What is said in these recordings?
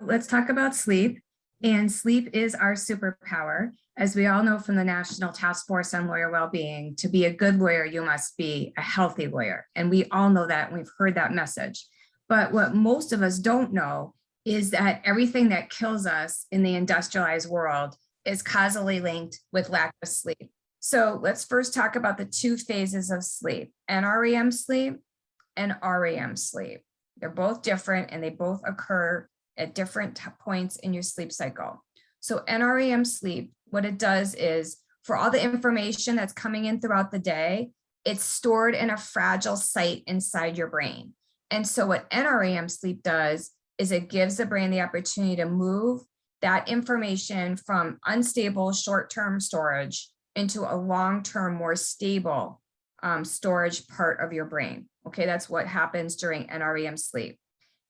Let's talk about sleep. And sleep is our superpower. As we all know from the National Task Force on Lawyer Wellbeing, to be a good lawyer, you must be a healthy lawyer. And we all know that, and we've heard that message. But what most of us don't know is that everything that kills us in the industrialized world is causally linked with lack of sleep. So let's first talk about the two phases of sleep, NREM sleep and REM sleep. They're both different and they both occur at different points in your sleep cycle. So NREM sleep, what it does is for all the information that's coming in throughout the day, it's stored in a fragile site inside your brain. And so what NREM sleep does is it gives the brain the opportunity to move that information from unstable short-term storage into a long-term, more stable storage part of your brain. Okay, that's what happens during NREM sleep.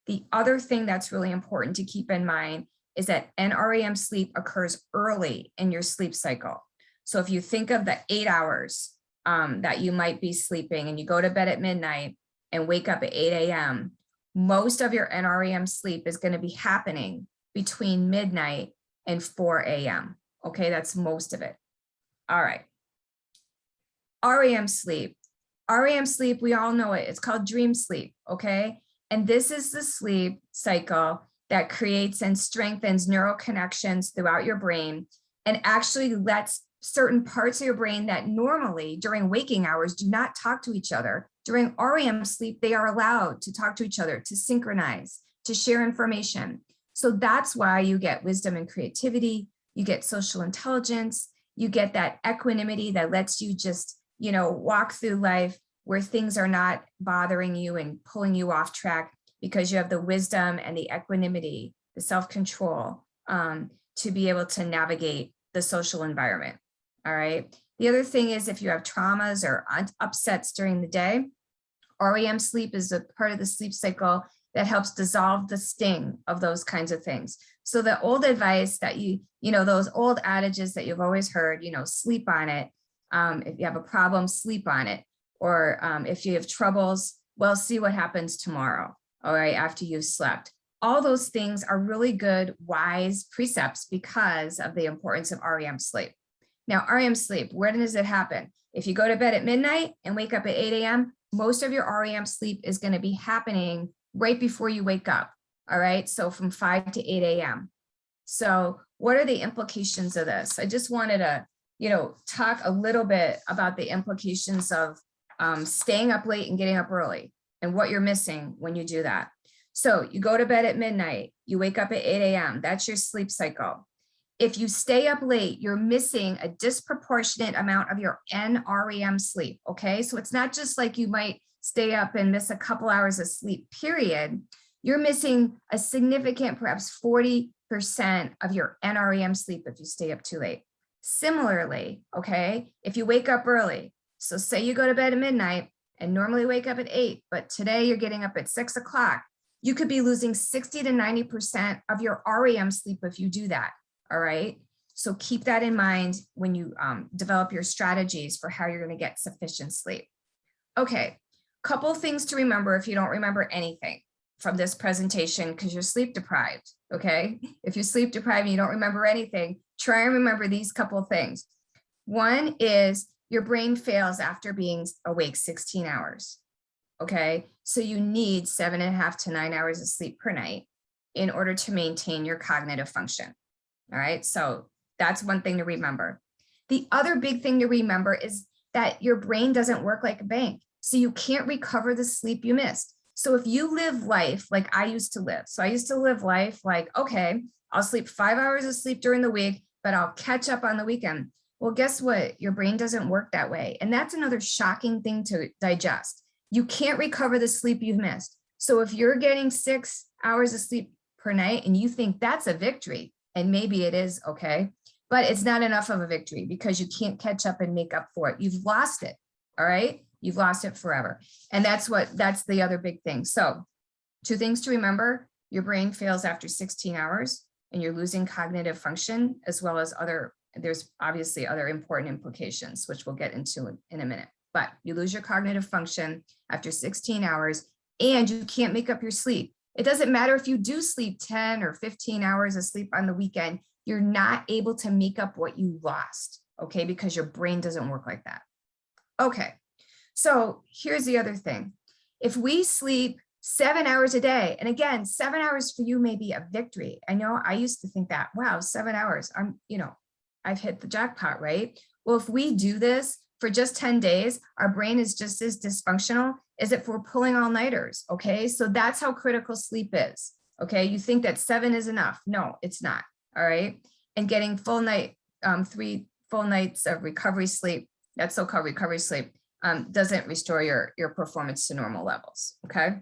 The other thing that's really important to keep in mind is that NREM sleep occurs early in your sleep cycle. So if you think of the 8 hours that you might be sleeping and you go to bed at midnight and wake up at 8 a.m., most of your NREM sleep is going to be happening between midnight and 4 a.m. Okay, that's most of it. All right. REM sleep. REM sleep, we all know it. It's called dream sleep, okay? And this is the sleep cycle that creates and strengthens neural connections throughout your brain and actually lets certain parts of your brain that normally during waking hours do not talk to each other. During REM sleep, they are allowed to talk to each other, to synchronize, to share information. So that's why you get wisdom and creativity, you get social intelligence, you get that equanimity that lets you just, walk through life where things are not bothering you and pulling you off track because you have the wisdom and the equanimity, the self-control to be able to navigate the social environment. All right. The other thing is if you have traumas or upsets during the day, REM sleep is a part of the sleep cycle that helps dissolve the sting of those kinds of things. So the old advice that those old adages that you've always heard, sleep on it. If you have a problem, sleep on it. Or if you have troubles, well, see what happens tomorrow, all right, after you've slept. All those things are really good, wise precepts because of the importance of REM sleep. Now, REM sleep, where does it happen? If you go to bed at midnight and wake up at 8 a.m., most of your REM sleep is going to be happening right before you wake up, all right? So from 5 to 8 a.m. So what are the implications of this? I just wanted to, talk a little bit about the implications of staying up late and getting up early and what you're missing when you do that. So you go to bed at midnight, you wake up at 8 a.m. That's your sleep cycle. If you stay up late, you're missing a disproportionate amount of your NREM sleep, okay? So it's not just like you might stay up and miss a couple hours of sleep, period. You're missing a significant, perhaps 40% of your NREM sleep if you stay up too late. Similarly, okay, if you wake up early, so say you go to bed at midnight and normally wake up at 8, but today you're getting up at 6 o'clock, you could be losing 60 to 90% of your REM sleep if you do that, all right? So keep that in mind when you develop your strategies for how you're gonna get sufficient sleep. Okay, couple things to remember if you don't remember anything from this presentation because you're sleep deprived, okay? If you're sleep deprived and you don't remember anything, try and remember these couple of things. One is your brain fails after being awake 16 hours, okay? So you need 7.5 to 9 hours of sleep per night in order to maintain your cognitive function, all right? So that's one thing to remember. The other big thing to remember is that your brain doesn't work like a bank, so you can't recover the sleep you missed. So if you live life like I used to live, so I used to live life like, okay, I'll sleep 5 hours of sleep during the week, but I'll catch up on the weekend. Well, guess what? Your brain doesn't work that way. And that's another shocking thing to digest. You can't recover the sleep you've missed. So if you're getting 6 hours of sleep per night and you think that's a victory, and maybe it is, okay, but it's not enough of a victory because you can't catch up and make up for it. You've lost it, all right? You've lost it forever. And that's the other big thing. So 2 things to remember, your brain fails after 16 hours and you're losing cognitive function as well as there's obviously other important implications, which we'll get into in a minute, but you lose your cognitive function after 16 hours and you can't make up your sleep. It doesn't matter if you do sleep 10 or 15 hours of sleep on the weekend, you're not able to make up what you lost, okay? Because your brain doesn't work like that. Okay, so here's the other thing. If we sleep 7 hours a day, and again, 7 hours for you may be a victory. I know I used to think that, wow, 7 hours, I've hit the jackpot, right? Well, if we do this for just 10 days, our brain is just as dysfunctional as if we're pulling all-nighters, okay? So that's how critical sleep is, okay? You think that 7 is enough. No, it's not, all right? And getting 3 full nights of recovery sleep, that's so-called recovery sleep, doesn't restore your performance to normal levels, okay?